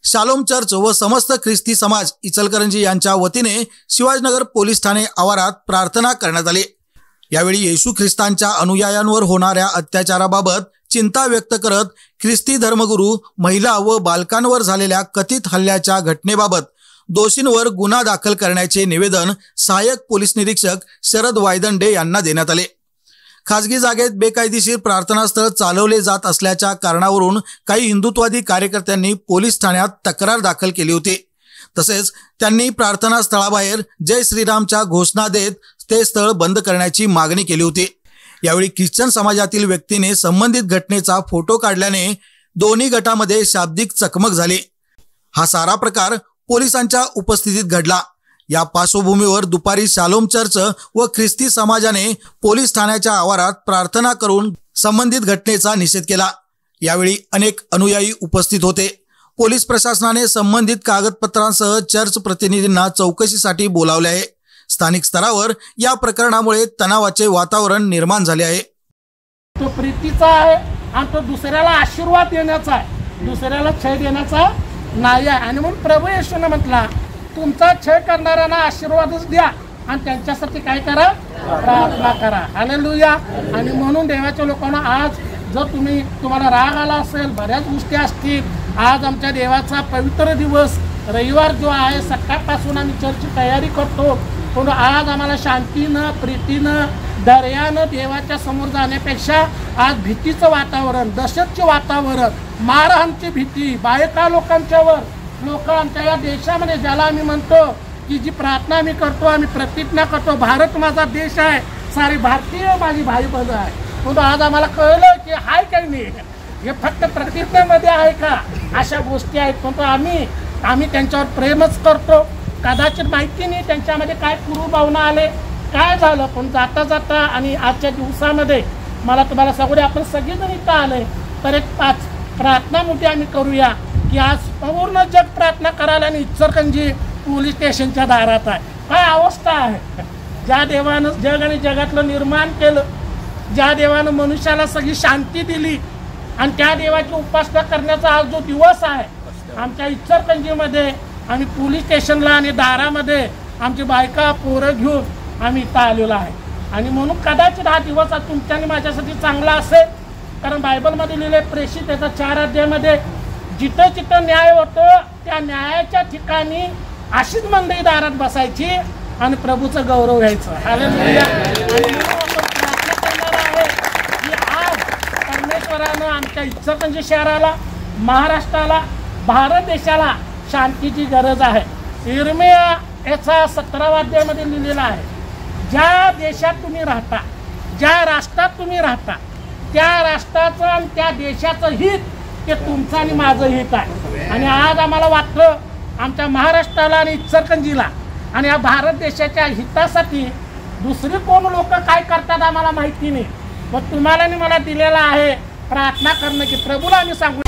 Shalom church व समस्त ख्रिस्ती समाज इचलकरंजी यांच्या वतीने शिवाजीनगर पोलीस ठाणे आवारात प्रार्थना करण्यात आली। यावेळी येशू ख्रिस्तांच्या अनुयायांवर होणाऱ्या अत्याचाराबाबत चिंता व्यक्त करत ख्रिस्ती धर्मगुरू, महिला व बालकांवर झालेल्या कथित हल्ल्याच्या घटनेबाबत दोषींवर गुन्हा दाखल करण्याचे निवेदन सहाय्यक पोलीस निरीक्षक शरद वायदंडे यांना देण्यात आले। खासगी जागेत बेकायदेशीर प्रार्थनास्थळ चालवले जात असल्याच्या कारणावरून काही हिंदुत्ववादी कार्यकर्त्यांनी पोलीस ठाण्यात तक्रार दाखल केली होती। तसेच त्यांनी प्रार्थना स्थळाबाहेर जय श्रीरामच्या घोषणा देत ते स्थळ बंद करण्याची मागणी केली होती। यावेळी ख्रिश्चन समाजातील व्यक्तीने संबंधित घटनेचा फोटो काढल्याने दोन्ही गटामध्ये शाब्दिक चकमक झाली। हा सारा प्रकार पोलिसांच्या उपस्थितीत घडला। या पार्श्वभूमीवर दुपारी शालोम चर्च व ख्रिस्ती समाजाने पोलीस ठाण्याच्या आवारात प्रार्थना करून संबंधित घटनेचा निषेध केला। यावेळी अनेक अनुयायी उपस्थित होते। पोलीस प्रशासनाने संबंधित कागदपत्रांसह चर्च प्रतिनिधींना चौकशीसाठी बोलावले आहे। स्थानिक स्तरावर या प्रकरणामुळे तणावाचे वातावरण निर्माण झाले आहे। तो प्रीतीचा आहे आणि तो दुसऱ्याला आशीर्वाद देण्याचा आहे, दुसऱ्याला छळ देण्याचा नाही आहे। आणि म्हणून प्रभू येशूने म्हटला, तुमचा छळ करणाऱ्यांना आशीर्वादच द्या आणि त्यांच्यासाठी काय करा, प्रार्थना करा। हालेलुया। आणि म्हणून देवाच्या लोकांना आज जर तुम्हाला राग आला असेल, बऱ्याच गोष्टी असतील, आज आमच्या देवाचा पवित्र दिवस रविवार जो आहे, सकाळपासून आम्ही चर्चची तयारी करतो, पण आज आम्हाला शांतीनं, प्रीतीनं, दर्यानं देवाच्या समोर जाण्यापेक्षा आज भीतीचं वातावरण, दहशतचे वातावरण, मारहाणची भीती, बायका लोकांच्यावर, लोक आमच्या या देशामध्ये ज्याला आम्ही म्हणतो की जी प्रार्थना आम्ही करतो, आम्ही प्रतिज्ञा करतो, भारत माझा देश आहे, सारी भारतीय माझी भाई बंद आहे, पण आज आम्हाला कळलं की हाय काही नाही, हे फक्त प्रतिज्ञेमध्ये आहे का, अशा गोष्टी आहेत। पण आम्ही त्यांच्यावर प्रेमच करतो। कदाचित माहिती नाही त्यांच्यामध्ये काय पूर्वभावना आले, काय झालं, पण जाता जाता आणि आजच्या दिवसामध्ये मला तुम्हाला सगळे आपण सगळेजण इथं आले तर एक 5 प्रार्थना मोठी आम्ही करूया की आज पूर्ण जग प्रार्थना करायला आणि इचलकरंजी पोलीस स्टेशनच्या दारात आहे। काय अवस्था आहे, ज्या देवानं जग आणि जगातलं निर्माण केलं, ज्या देवानं मनुष्याला सगळी शांती दिली आणि त्या देवाची उपासना करण्याचा आज जो दिवस आहे, आमच्या इचलकरंजीमध्ये आम्ही पोलीस स्टेशनला आणि दारामध्ये आमची बायका पोरं घेऊन आम्ही इथं आलेलो आहे। आणि म्हणून कदाचित हा दिवस आज तुमच्या आणि माझ्यासाठी चांगला असेल, कारण बायबलमध्ये लिहिले प्रेषित त्याचा 4 अध्यायामध्ये जिथं जिथं न्याय होतो त्या न्यायाच्या ठिकाणी अशीच मंडळी दारात बसायची आणि प्रभूचं गौरव घ्यायचं। हालेलुया। आणि आपण प्रार्थना करणार आहे की आज परमेश्वरानं आमच्या इचलकरंजी शहराला, महाराष्ट्राला, भारत देशाला शांतीची गरज आहे। इर्मिया याचा 17व्या अध्यायामध्ये लिहिलेला आहे, ज्या देशात तुम्ही राहता, ज्या राष्ट्रात तुम्ही राहता, त्या राष्ट्राचं आणि त्या देशाचं हित ते तुमचं आणि माझं हित आहे। आणि आज आम्हाला वाटतं आमच्या महाराष्ट्राला आणि इचलकरंजीला आणि या भारत देशाच्या हितासाठी दुसरी कोण लोक काय करतात आम्हाला माहिती नाही, पण तुम्हाला आणि मला दिलेला आहे प्रार्थना करणं की प्रभूला आम्ही सांगू